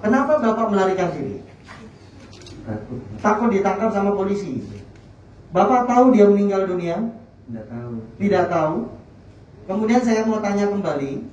Kenapa Bapak melarikan diri? Takut ditangkap sama polisi. Bapak tahu dia meninggal dunia? Tidak tahu. Tidak tahu. Kemudian saya mau tanya kembali,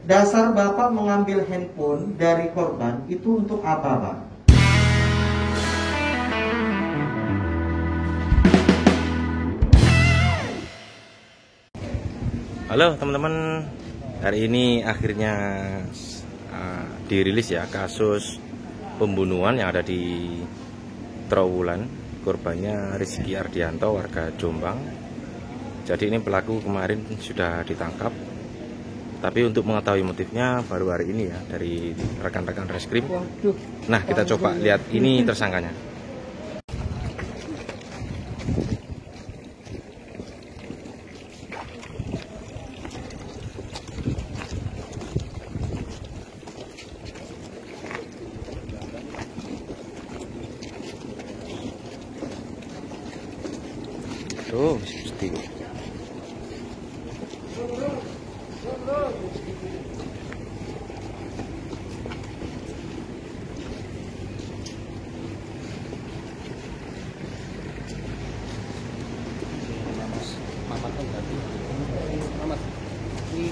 dasar Bapak mengambil handphone dari korban itu untuk apa, Pak? Halo teman-teman, hari ini akhirnya dirilis ya kasus pembunuhan yang ada di Trowulan. Korbannya Rizky Ardianto, warga Jombang. Jadi ini pelaku kemarin sudah ditangkap, tapi untuk mengetahui motifnya baru hari ini ya dari rekan-rekan reskrim. Nah, kita coba lihat ini tersangkanya. Tuh, mesti.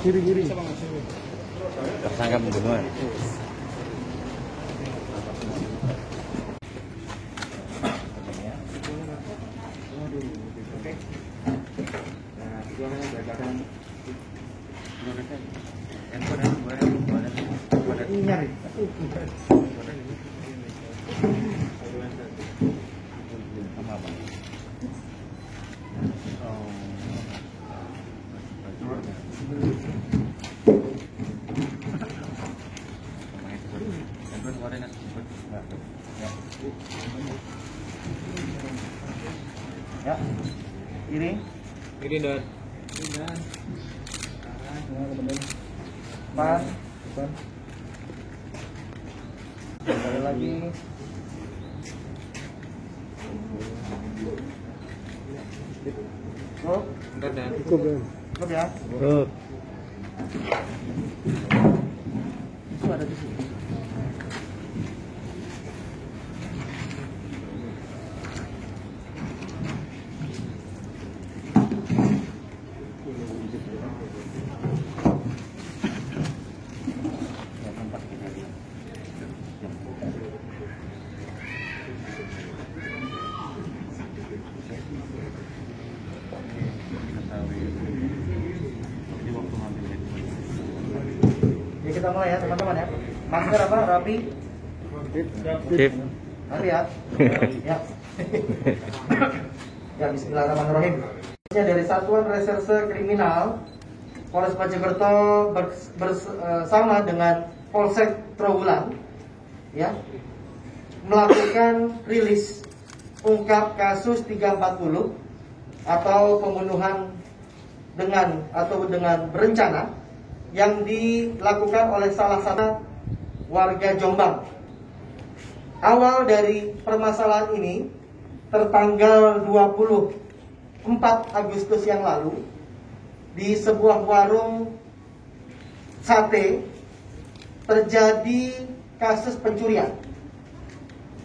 Kiri. Tersangka pembunuhan. Ya, ini Dan. Pan, sekali lagi. Cukup ya. Itu ada di sini. Ya, kita mulai ya teman-teman ya. Masker apa? Rapi? Sip. Rapi ya? Ya. Ya, bismillahirrahmanirrahim. Dari Satuan Reserse Kriminal Polres Mojokerto bersama dengan Polsek Trowulan ya melakukan rilis ungkap kasus 340 atau pembunuhan dengan berencana yang dilakukan oleh salah satu warga Jombang. Awal dari permasalahan ini tertanggal 24 Agustus yang lalu di sebuah warung sate terjadi kasus pencurian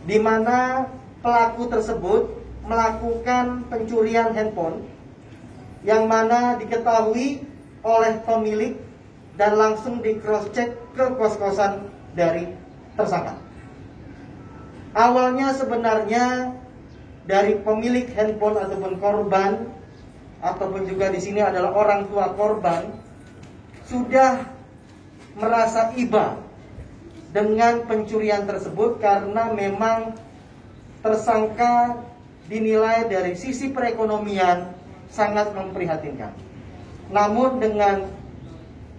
di mana pelaku tersebut melakukan pencurian handphone yang mana diketahui oleh pemilik dan langsung di cross check ke kos-kosan dari tersangka. Awalnya sebenarnya dari pemilik handphone ataupun korban ataupun juga di sini adalah orang tua korban sudah merasa iba dengan pencurian tersebut karena memang tersangka dinilai dari sisi perekonomian sangat memprihatinkan. Namun dengan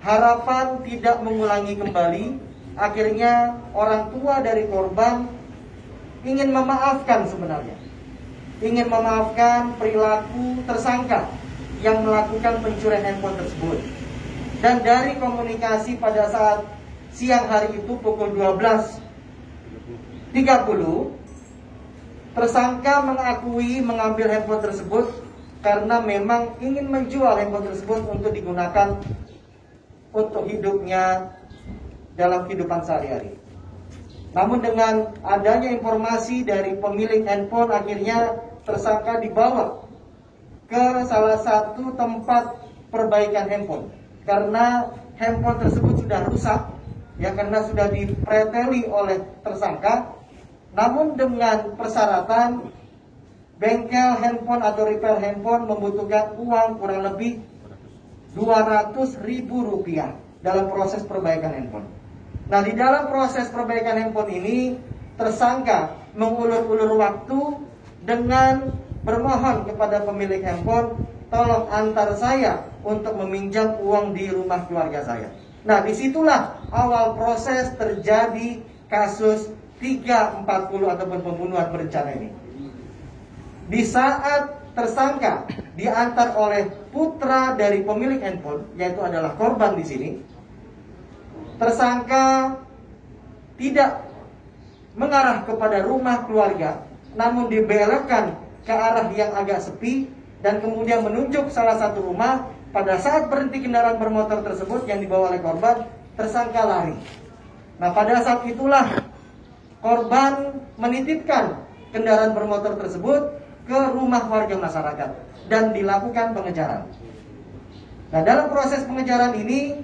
harapan tidak mengulangi kembali, akhirnya orang tua dari korban ingin memaafkan sebenarnya. Ingin memaafkan perilaku tersangka yang melakukan pencurian handphone tersebut. Dan dari komunikasi pada saat siang hari itu pukul 12.30, tersangka mengakui mengambil handphone tersebut karena memang ingin menjual handphone tersebut untuk digunakan untuk hidupnya dalam kehidupan sehari-hari. Namun dengan adanya informasi dari pemilik handphone, akhirnya tersangka dibawa ke salah satu tempat perbaikan handphone. Karena handphone tersebut sudah rusak, ya, karena sudah dipreteli oleh tersangka. Namun dengan persyaratan bengkel handphone atau repair handphone membutuhkan uang kurang lebih Rp200.000 dalam proses perbaikan handphone. Nah, di dalam proses perbaikan handphone ini, tersangka mengulur-ulur waktu dengan bermohon kepada pemilik handphone, tolong antar saya untuk meminjam uang di rumah keluarga saya. Nah, disitulah awal proses terjadi kasus 340 ataupun pembunuhan berencana ini. Di saat tersangka diantar oleh putra dari pemilik handphone, yaitu adalah korban di sini, tersangka tidak mengarah kepada rumah keluarga, namun dibelokkan ke arah yang agak sepi dan kemudian menunjuk salah satu rumah. Pada saat berhenti kendaraan bermotor tersebut yang dibawa oleh korban, tersangka lari. Nah, pada saat itulah korban menitipkan kendaraan bermotor tersebut ke rumah warga masyarakat dan dilakukan pengejaran. Nah, dalam proses pengejaran ini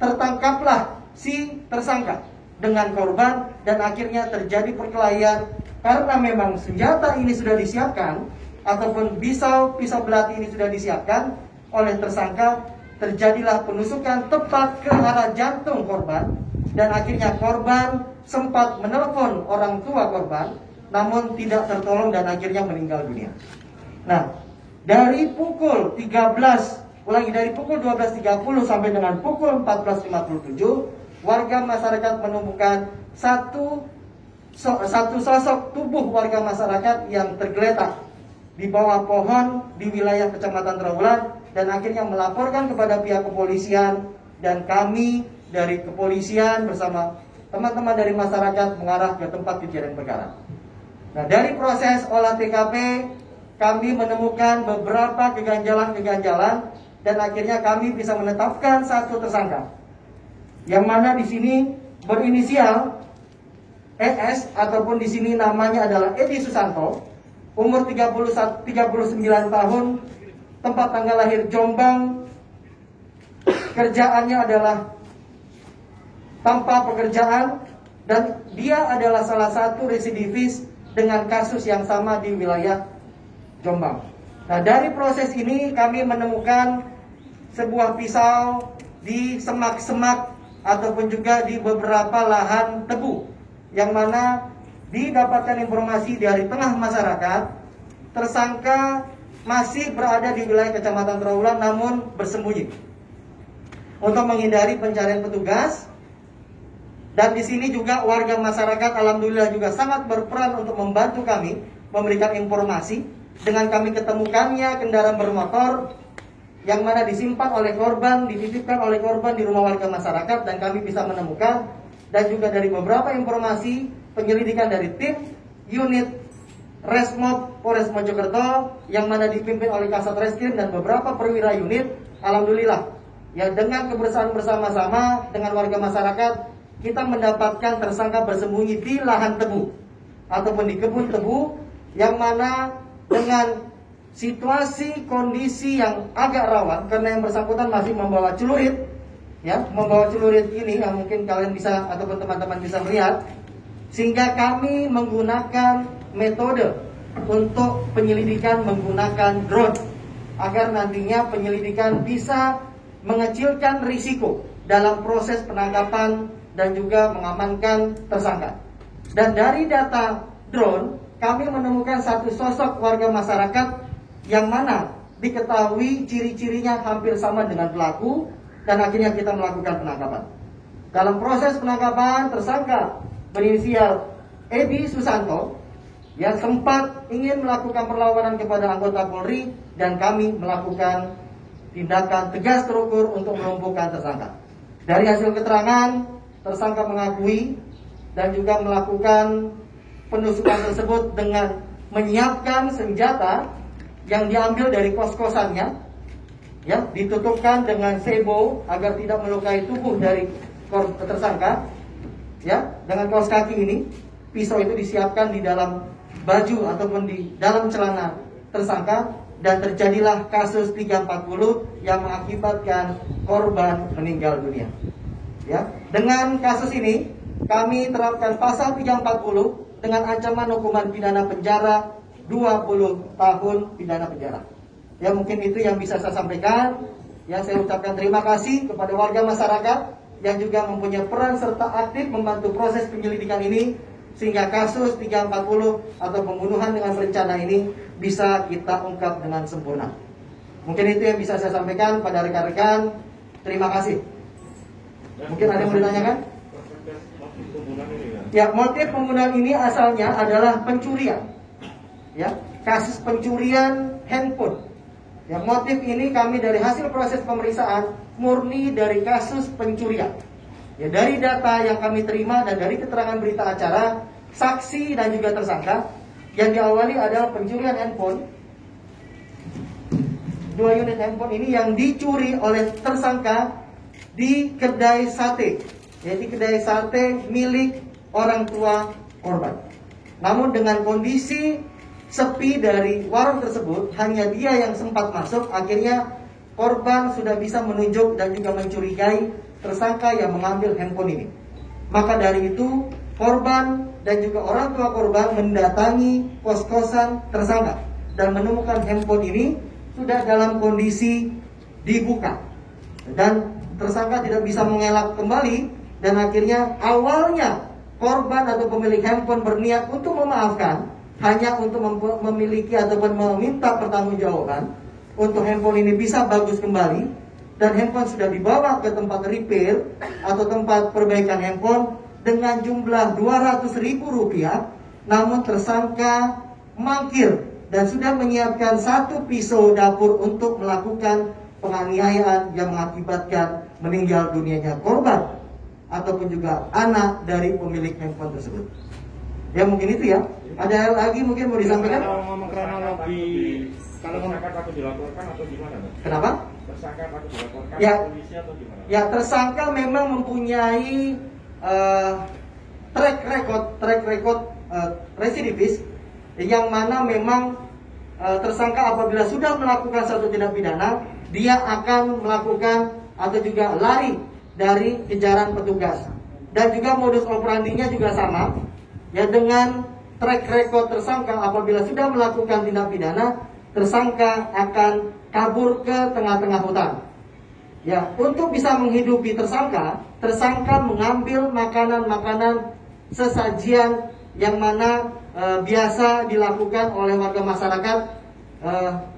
tertangkaplah si tersangka dengan korban dan akhirnya terjadi perkelahian karena memang senjata ini sudah disiapkan ataupun pisau belati ini sudah disiapkan oleh tersangka. Terjadilah penusukan tepat ke arah jantung korban dan akhirnya korban sempat menelepon orang tua korban, namun tidak tertolong dan akhirnya meninggal dunia. Nah, dari pukul 12.30 sampai dengan pukul 14.57, warga masyarakat menemukan satu sosok tubuh warga masyarakat yang tergeletak di bawah pohon di wilayah Kecamatan Trawulan dan akhirnya melaporkan kepada pihak kepolisian, dan kami dari kepolisian bersama teman-teman dari masyarakat mengarah ke tempat kejadian perkara. Nah, dari proses olah TKP kami menemukan beberapa keganjalan dan akhirnya kami bisa menetapkan satu tersangka yang mana di sini berinisial ES ataupun di sini namanya adalah Edi Susanto, umur 39 tahun, tempat tanggal lahir Jombang, kerjaannya adalah tanpa pekerjaan dan dia adalah salah satu residivis dengan kasus yang sama di wilayah Jombang. Nah, dari proses ini kami menemukan sebuah pisau di semak-semak ataupun juga di beberapa lahan tebu, yang mana didapatkan informasi dari tengah masyarakat tersangka masih berada di wilayah Kecamatan Trawulan namun bersembunyi untuk menghindari pencarian petugas. Dan di sini juga warga masyarakat alhamdulillah juga sangat berperan untuk membantu kami memberikan informasi. Dengan kami ketemukannya kendaraan bermotor yang mana disimpan oleh korban, dititipkan oleh korban di rumah warga masyarakat, dan kami bisa menemukan, dan juga dari beberapa informasi penyelidikan dari tim unit Resmob Polres Mojokerto yang mana dipimpin oleh Kasat Reskrim dan beberapa perwira unit, alhamdulillah ya dengan kebersamaan bersama-sama dengan warga masyarakat kita mendapatkan tersangka bersembunyi di lahan tebu ataupun di kebun tebu, yang mana dengan situasi kondisi yang agak rawan karena yang bersangkutan masih membawa celurit, ya, membawa celurit ini yang mungkin kalian bisa ataupun teman-teman bisa melihat, sehingga kami menggunakan metode untuk penyelidikan menggunakan drone agar nantinya penyelidikan bisa mengecilkan risiko dalam proses penangkapan dan juga mengamankan tersangka. Dan dari data drone kami menemukan satu sosok warga masyarakat yang mana diketahui ciri-cirinya hampir sama dengan pelaku, dan akhirnya kita melakukan penangkapan. Dalam proses penangkapan tersangka berinisial Edi Susanto yang sempat ingin melakukan perlawanan kepada anggota Polri, dan kami melakukan tindakan tegas terukur untuk melumpuhkan tersangka. Dari hasil keterangan, tersangka mengakui dan juga melakukan penusukan tersebut dengan menyiapkan senjata yang diambil dari kos-kosannya, ya, ditutupkan dengan sebo agar tidak melukai tubuh dari tersangka, ya, dengan kaos kaki ini. Pisau itu disiapkan di dalam baju ataupun di dalam celana tersangka, dan terjadilah kasus 340 yang mengakibatkan korban meninggal dunia. Ya, dengan kasus ini kami terapkan pasal 340 dengan ancaman hukuman pidana penjara 20 tahun pidana penjara. Ya, mungkin itu yang bisa saya sampaikan. Ya, saya ucapkan terima kasih kepada warga masyarakat yang juga mempunyai peran serta aktif membantu proses penyelidikan ini, sehingga kasus 340 atau pembunuhan dengan berencana ini bisa kita ungkap dengan sempurna. Mungkin itu yang bisa saya sampaikan pada rekan-rekan. Terima kasih. Mungkin ada yang mau ditanyakan? Ya, motif pembunuhan ini asalnya adalah pencurian. Ya, kasus pencurian handphone. Ya, motif ini kami dari hasil proses pemeriksaan murni dari kasus pencurian. Ya, dari data yang kami terima dan dari keterangan berita acara, saksi dan juga tersangka, yang diawali adalah pencurian handphone. 2 unit handphone ini yang dicuri oleh tersangka di kedai sate, yaitu kedai sate milik orang tua korban. Namun dengan kondisi sepi dari warung tersebut, hanya dia yang sempat masuk. Akhirnya korban sudah bisa menunjuk dan juga mencurigai tersangka yang mengambil handphone ini. Maka dari itu korban dan juga orang tua korban mendatangi kos-kosan tersangka dan menemukan handphone ini sudah dalam kondisi dibuka, dan tersangka tidak bisa mengelak kembali. Dan akhirnya awalnya korban atau pemilik handphone berniat untuk memaafkan, hanya untuk memiliki ataupun meminta pertanggungjawaban untuk handphone ini bisa bagus kembali, dan handphone sudah dibawa ke tempat repair atau tempat perbaikan handphone dengan jumlah Rp200.000. Namun tersangka mangkir dan sudah menyiapkan 1 pisau dapur untuk melakukan penganiayaan yang mengakibatkan meninggal dunianya korban ataupun juga anak dari pemilik handphone tersebut. Ya, mungkin itu ya. Ada lagi mungkin mau disampaikan? Kalau ngomong kronologi, kalau tersangka takut dilaporkan atau gimana? Kenapa? Tersangka takut dilaporkan Ya, ke polisi atau gimana? ya, tersangka memang mempunyai track record residivis, yang mana memang tersangka apabila sudah melakukan satu tindak pidana, dia akan melakukan atau juga lari dari kejaran petugas. Dan juga modus operandinya juga sama. Ya, dengan track record tersangka apabila sudah melakukan tindak pidana, tersangka akan kabur ke tengah-tengah hutan. Ya, untuk bisa menghidupi tersangka mengambil makanan-makanan sesajian yang mana biasa dilakukan oleh warga masyarakat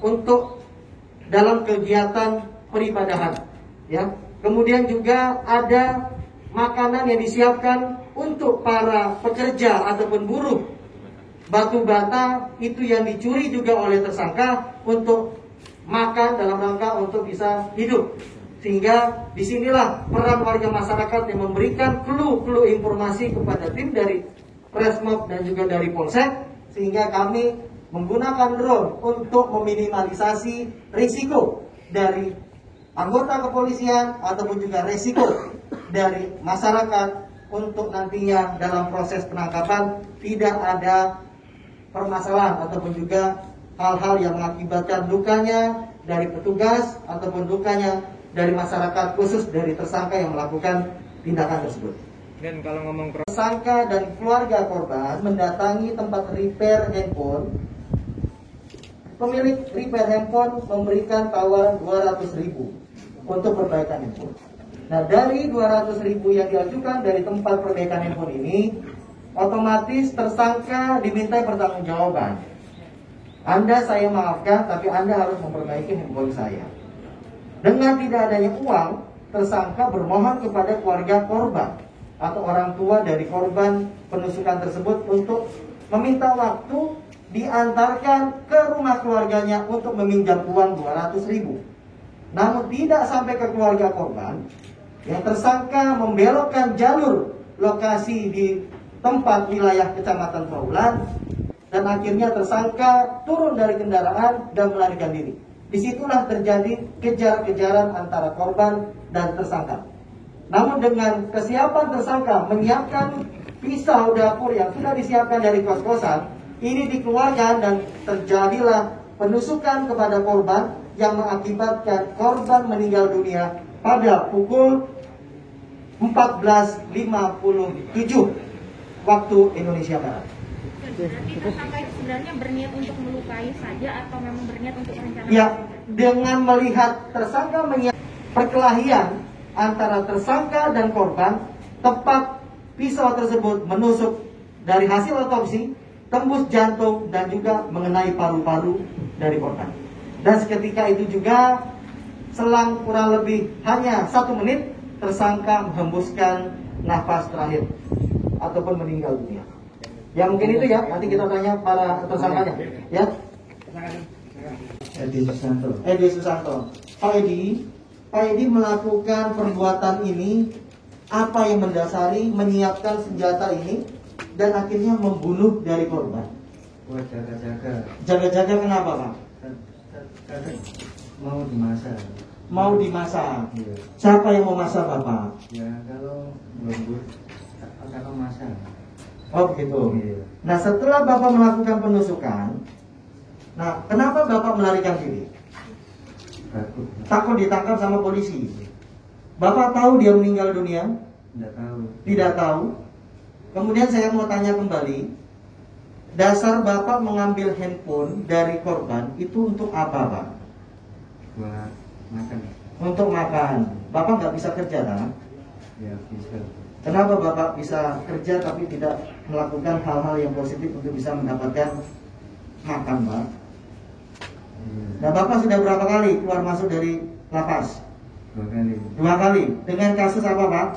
untuk dalam kegiatan peribadahan. Ya, kemudian juga ada makanan yang disiapkan untuk para pekerja ataupun buruh batu bata, itu yang dicuri juga oleh tersangka untuk makan dalam rangka untuk bisa hidup. Sehingga disinilah peran warga masyarakat yang memberikan clue informasi kepada tim dari Resmob dan juga dari Polsek, sehingga kami menggunakan drone untuk meminimalisasi risiko dari anggota kepolisian ataupun juga risiko dari masyarakat untuk nantinya dalam proses penangkapan tidak ada permasalahan ataupun juga hal-hal yang mengakibatkan lukanya dari petugas ataupun lukanya dari masyarakat, khusus dari tersangka yang melakukan tindakan tersebut. Dan kalau ngomong Tersangka dan keluarga korban mendatangi tempat repair handphone. Pemilik repair handphone memberikan tawaran 200.000 untuk perbaikan handphone. Nah, dari 200.000 yang diajukan dari tempat perbaikan handphone ini, otomatis tersangka dimintai pertanggungjawaban. Anda saya maafkan, tapi Anda harus memperbaiki handphone saya. Dengan tidak adanya uang, tersangka bermohon kepada keluarga korban atau orang tua dari korban penusukan tersebut untuk meminta waktu diantarkan ke rumah keluarganya untuk meminjam uang 200.000. Namun tidak sampai ke keluarga korban, yang tersangka membelokkan jalur lokasi di tempat wilayah Kecamatan Trawulan, dan akhirnya tersangka turun dari kendaraan dan melarikan diri. Disitulah terjadi kejar-kejaran antara korban dan tersangka. Namun dengan kesiapan tersangka menyiapkan pisau dapur yang sudah disiapkan dari kos-kosan, ini dikeluarkan dan terjadilah penusukan kepada korban yang mengakibatkan korban meninggal dunia pada pukul 14.57 waktu Indonesia Barat. Berarti tersangka itu sebenarnya berniat untuk melukai saja atau memang berniat untuk merencanakan? Ya, dengan melihat tersangka perkelahian antara tersangka dan korban, tepat pisau tersebut menusuk dari hasil otopsi, tembus jantung dan juga mengenai paru-paru dari korban. Dan seketika itu juga selang kurang lebih hanya 1 menit, tersangka menghembuskan nafas terakhir ataupun meninggal dunia. Ya mungkin itu ya, nanti kita tanya para tersangkanya. Ya. Edi Susanto. Edi Susanto. Pak Edi melakukan perbuatan ini, apa yang mendasari menyiapkan senjata ini dan akhirnya membunuh dari korban? Buat jaga-jaga. Jaga-jaga kenapa, Pak? Kadang mau dimasak. Mau dimasak. Iya. Siapa yang mau masak, Bapak? Ya kalau lembut, kalau masak. Oh begitu. Iya. Nah setelah Bapak melakukan penusukan, nah kenapa Bapak melarikan diri? Takut ditangkap sama polisi. Bapak tahu dia meninggal dunia? Tidak tahu. Tidak tahu. Kemudian saya mau tanya kembali, dasar Bapak mengambil handphone dari korban itu untuk apa, Pak? Buat makan. Untuk makan. Bapak nggak bisa kerja, kan? Ya bisa. Kenapa Bapak bisa kerja tapi tidak melakukan hal-hal yang positif untuk bisa mendapatkan makan, Pak? Iya. Nah, Bapak sudah berapa kali keluar masuk dari lapas? 2 kali. 2 kali. Dengan kasus apa, Pak?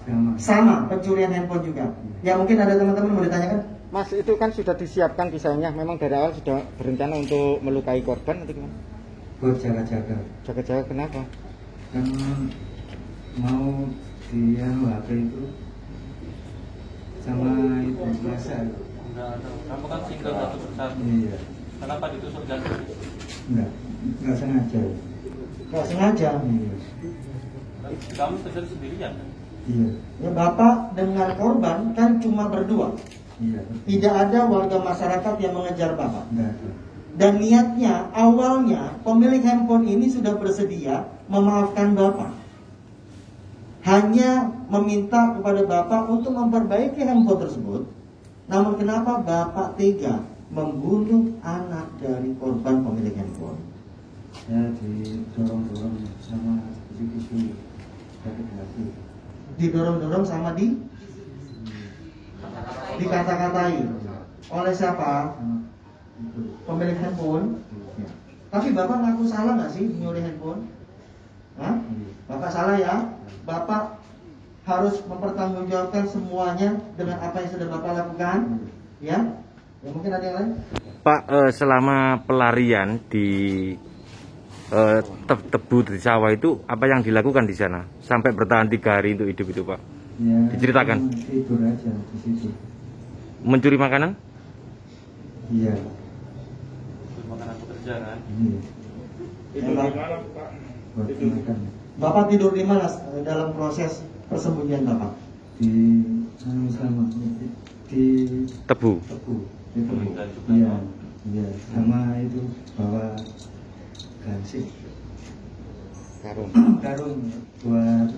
Sama. Sama, pencurian handphone juga. Ya mungkin ada teman-teman mau ditanyakan? Mas, itu kan sudah disiapkan kisahnya, memang dari awal sudah berencana untuk melukai korban atau gimana? Buat jaga-jaga. Jaga-jaga kenapa? Kan mau dia HP itu sama itu masak. Kamu kan single satu persatu. Iya. Kenapa ditusuk jantung? Enggak sengaja. Nggak sengaja. Iya. Kamu terjadi sendirian. Iya. Ya Bapak dengan korban kan cuma berdua. Iya. Tidak ada warga masyarakat yang mengejar Bapak. Enggak ada. Dan niatnya awalnya pemilik handphone ini sudah bersedia memaafkan Bapak. Hanya meminta kepada Bapak untuk memperbaiki handphone tersebut. Namun kenapa Bapak tega membunuh anak dari korban pemilik handphone? Saya didorong-dorong sama bisu-bisu sakit hati. Didorong-dorong sama dikata-katai oleh siapa? Sama itu. Pemilik handphone. Ya. Tapi Bapak ngaku salah nggak sih nyuri handphone? Hah? Iya. Bapak salah ya? Bapak harus mempertanggungjawabkan semuanya dengan apa yang sudah Bapak lakukan. Ya? Ya mungkin ada yang lain? Pak, selama pelarian di tebu di sawah itu apa yang dilakukan di sana sampai bertahan 3 hari untuk hidup itu, Pak? Ya, Diceritakan. tidur aja di situ. Mencuri makanan? Iya. Untuk makanan pekerja kan? Iya. Itu Ya, Pak. di mana, Pak? Buat Tidur. makan Bapak tidur di mana dalam proses persembunyian Bapak? di sama di Tebu. tebu. Di tebu. Dan juga Iya. Iya. Sama itu bawa gansik Karung. karung buat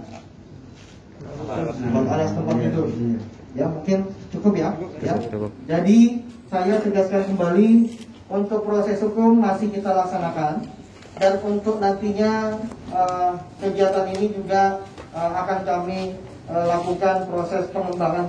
Buat alas tempat Iya, tidur. iya. Ya mungkin cukup ya. Ya. Cukup. Jadi saya tegaskan kembali untuk proses hukum masih kita laksanakan dan untuk nantinya kegiatan ini juga akan kami lakukan proses pengembangan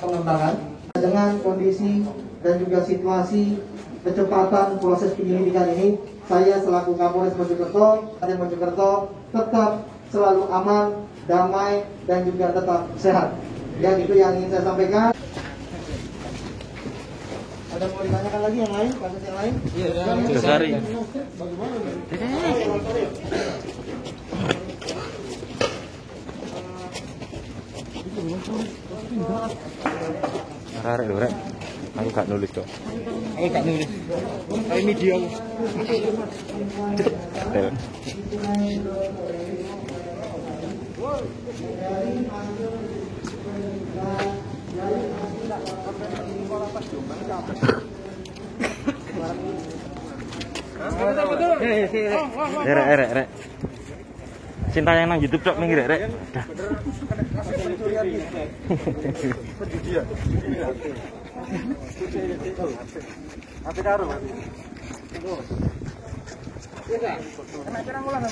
dengan kondisi dan juga situasi kecepatan proses penyelidikan ini. Saya selaku Kapolres Mojokerto, Kabupaten Mojokerto tetap selalu aman, damai dan juga tetap sehat. Ya itu yang ingin saya sampaikan. Ada mau ditanyakan lagi yang lain, kasus yang lain? Iya, Besari. Bagaimana nih? Arek lho, Rek. Aku gak nulis kok. Aku gak nulis. Kayak media. Cepet. Rek. Cinta yang nang YouTube cok minggir rek. Dah. Apa karo? Iya, kan? Kena ulang